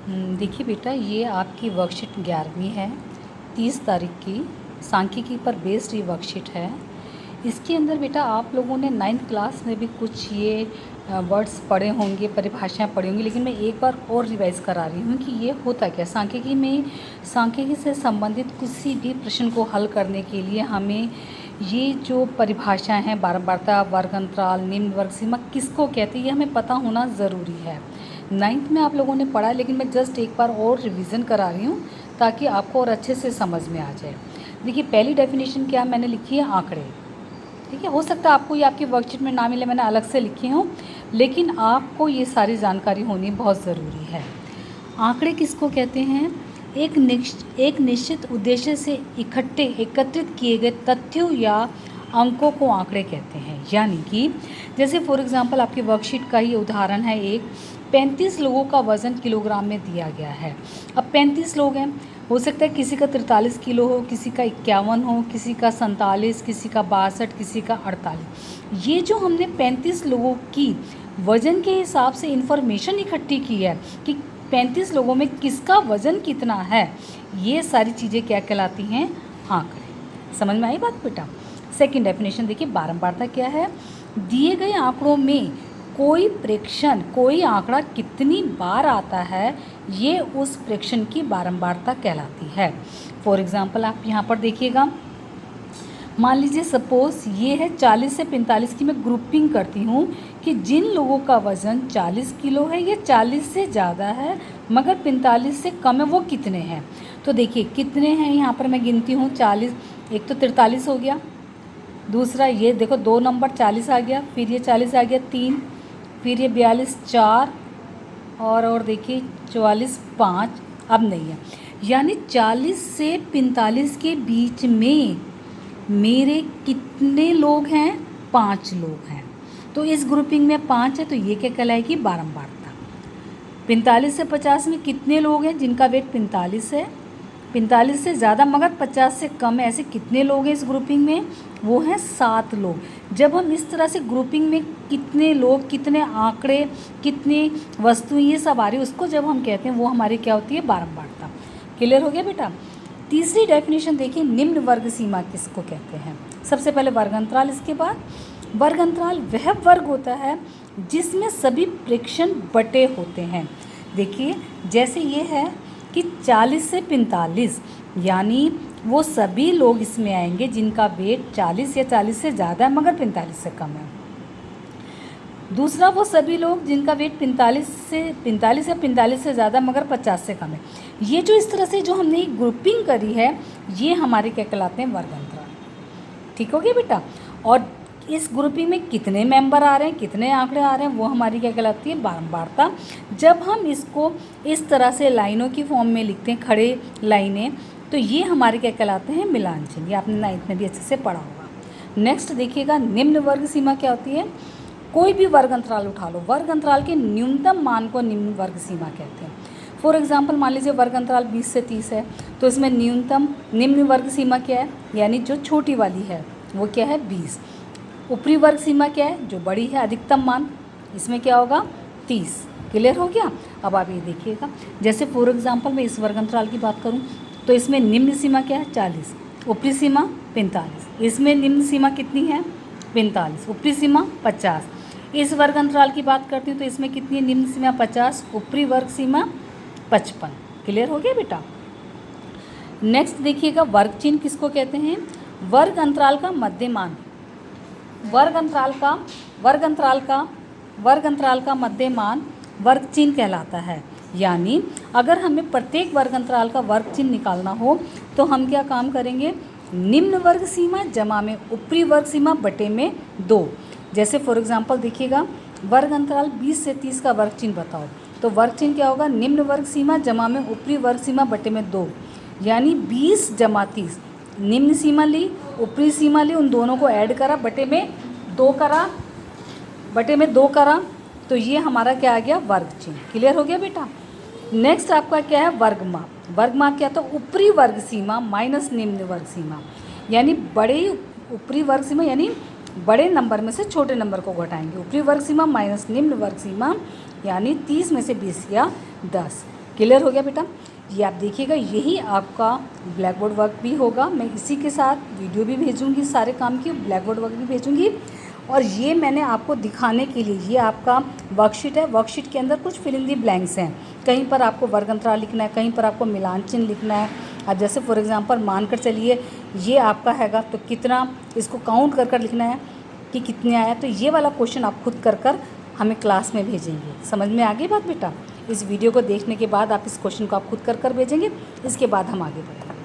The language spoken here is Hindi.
देखिए बेटा, ये आपकी वर्कशीट 11वीं है, 30 तारीख की सांख्यिकी पर बेस्ड ये वर्कशीट है। इसके अंदर बेटा आप लोगों ने 9th क्लास में भी कुछ ये वर्ड्स पढ़े होंगे, परिभाषाएं पढ़ी होंगी, लेकिन मैं एक बार और रिवाइज़ करा रही हूँ कि ये होता क्या। सांख्यिकी में सांख्यिकी से संबंधित किसी भी प्रश्न को हल करने के लिए हमें ये जो परिभाषाएं हैं, बारंबारता, वर्ग अंतराल, निम्न वर्ग सीमा किसको कहते हैं, ये हमें पता होना ज़रूरी है। 9th में आप लोगों ने पढ़ा, लेकिन मैं जस्ट एक बार और रिवीजन करा रही हूँ ताकि आपको और अच्छे से समझ में आ जाए। देखिए, पहली डेफिनेशन क्या मैंने लिखी है, आंकड़े। ठीक है, हो सकता है आपको ये आपकी वर्कशीट में ना मिले, मैंने अलग से लिखी हूँ, लेकिन आपको ये सारी जानकारी होनी बहुत ज़रूरी है। आंकड़े किसको कहते हैं? एक निश्चित उद्देश्य से एकत्रित किए गए तथ्यों या अंकों को आंकड़े कहते हैं। यानी कि जैसे फॉर एग्जांपल आपकी वर्कशीट का ही उदाहरण है, एक 35 लोगों का वज़न किलोग्राम में दिया गया है। अब 35 लोग हैं, हो सकता है किसी का 43 किलो हो, किसी का 51 हो, किसी का 47, किसी का 62, किसी का 48। ये जो हमने 35 लोगों की वज़न के हिसाब से इन्फॉर्मेशन इकट्ठी की है कि 35 लोगों में किसका वज़न कितना है, ये सारी चीज़ें क्या कहलाती हैं? आंकड़े। समझ में आई बात बेटा? सेकंड डेफिनेशन देखिए, बारंबारता क्या है? दिए गए आंकड़ों में कोई प्रेक्षण, कोई आंकड़ा कितनी बार आता है, ये उस प्रेक्षण की बारंबारता कहलाती है। फॉर एग्जांपल आप यहाँ पर देखिएगा, मान लीजिए सपोज़ ये है 40 से 45 की मैं ग्रुपिंग करती हूँ कि जिन लोगों का वज़न 40 किलो है, ये 40 से ज़्यादा है मगर 45 से कम है, वो कितने हैं? तो देखिए कितने हैं, यहाँ पर मैं गिनती हूँ 40, एक तो 43 हो गया, दूसरा ये देखो 2 नंबर 40 आ गया, फिर ये 40 आ गया 3, फिर ये 42 4, और देखिए 44 5, अब नहीं है। यानी 40 से 45 के बीच में मेरे कितने लोग हैं? 5 लोग हैं। तो इस ग्रुपिंग में 5 है, तो ये क्या कहलाएगी? बारंबारता। 45 से 50 में कितने लोग हैं जिनका वेट 45 है? 45 से ज़्यादा मगर 50 से कम है, ऐसे कितने लोग हैं इस ग्रुपिंग में? वो हैं 7 लोग। जब हम इस तरह से ग्रुपिंग में कितने लोग, कितने आंकड़े, कितनी वस्तुएं, ये सब आ रही है, उसको जब हम कहते हैं वो हमारी क्या होती है? बारंबारता। क्लियर हो गया बेटा? तीसरी डेफिनेशन देखिए, निम्न वर्ग सीमा किसको कहते हैं? सबसे पहले वर्ग अंतराल, इसके बाद वर्ग अंतराल वह वर्ग होता है जिसमें सभी प्रेक्षण बटे होते हैं। देखिए जैसे ये है कि 40 से 45, यानी वो सभी लोग इसमें आएंगे जिनका वेट 40 या 40 से ज़्यादा है मगर 45 से कम है। दूसरा, वो सभी लोग जिनका वेट 45 या 45 से ज़्यादा मगर 50 से कम है। ये जो इस तरह से जो हमने ग्रुपिंग करी है, ये हमारे क्या कहलाते हैं? वर्ग अंतराल। ठीक हो गया बेटा? और इस ग्रुपिंग में कितने मेंबर आ रहे हैं, कितने आंकड़े आ रहे हैं, वो हमारी क्या कहलाती है? बारंबारता। जब हम इसको इस तरह से लाइनों की फॉर्म में लिखते हैं, खड़े लाइनें, तो ये हमारे क्या कहलाते हैं? मिलान चिन्ह। ये आपने 9th में भी अच्छे से पढ़ा होगा। नेक्स्ट देखिएगा, निम्न वर्ग सीमा क्या होती है? कोई भी वर्ग अंतराल उठा लो, वर्ग अंतराल के न्यूनतम मान को निम्न वर्ग सीमा कहते हैं। फॉर एग्जांपल मान लीजिए वर्ग अंतराल 20 से 30 है, तो इसमें न्यूनतम निम्न वर्ग सीमा क्या है? यानी जो छोटी वाली है वो क्या है? 20। ऊपरी वर्ग सीमा क्या है? जो बड़ी है, अधिकतम मान, इसमें क्या होगा? 30। क्लियर हो गया? अब आप ये देखिएगा, जैसे फॉर एग्जांपल मैं इस वर्ग अंतराल की बात करूँ तो इसमें निम्न सीमा क्या है? 40, ऊपरी सीमा 45। इसमें निम्न सीमा कितनी है? 45, ऊपरी सीमा 50। इस वर्ग अंतराल की बात करती हूँ तो इसमें कितनी है? निम्न सीमा 50, ऊपरी वर्ग सीमा 55। क्लियर हो गया बेटा? नेक्स्ट देखिएगा, वर्ग चिन्ह किसको कहते हैं? वर्ग अंतराल का मध्यमान, वर्ग अंतराल का मध्यमान वर्ग चिन्ह कहलाता है। यानी अगर हमें प्रत्येक वर्ग अंतराल का वर्ग चिन्ह निकालना हो तो हम क्या काम करेंगे? निम्न वर्ग सीमा जमा में ऊपरी वर्ग सीमा बटे में 2। जैसे फॉर एग्जांपल देखिएगा, वर्ग अंतराल 20 से 30 का वर्ग चिन्ह बताओ, तो वर्ग चिन्ह क्या होगा? निम्न वर्ग सीमा जमा में ऊपरी वर्ग सीमा बटे में 2। यानी 20 जमा 30, निम्न सीमा ली, ऊपरी सीमा ली, उन दोनों को ऐड करा, बटे में 2 करा, तो ये हमारा क्या आ गया? वर्ग चिन्ह। क्लियर हो गया बेटा? नेक्स्ट आपका क्या है? वर्ग माप। वर्ग माप क्या? तो ऊपरी वर्ग सीमा माइनस निम्न वर्ग सीमा, यानी बड़े ऊपरी वर्ग सीमा यानी बड़े नंबर में से छोटे नंबर को घटाएंगे। ऊपरी वर्ग सीमा माइनस निम्न वर्ग सीमा, यानी 30 में से 20 या 10। क्लियर हो गया बेटा? ये आप देखिएगा, यही आपका ब्लैक बोर्ड वर्क भी होगा। मैं इसी के साथ वीडियो भी भेजूँगी सारे काम की, ब्लैक बोर्ड वर्क भी भेजूँगी। और ये मैंने आपको दिखाने के लिए, ये आपका वर्कशीट है। वर्कशीट के अंदर कुछ फिल इन दी ब्लैंक्स हैं। कहीं पर आपको वर्ग अंतराल लिखना है, कहीं पर आपको मिलान चिन्ह लिखना है। अब जैसे फॉर एग्जांपल मानकर चलिए ये आपका हैगा, तो कितना इसको काउंट कर कर लिखना है कि कितने आया। तो ये वाला क्वेश्चन आप खुद कर हमें क्लास में भेजेंगे। समझ में आ गई बात बेटा? इस वीडियो को देखने के बाद आप इस क्वेश्चन को आप खुद कर भेजेंगे। इसके बाद हम आगे बढ़ेंगे।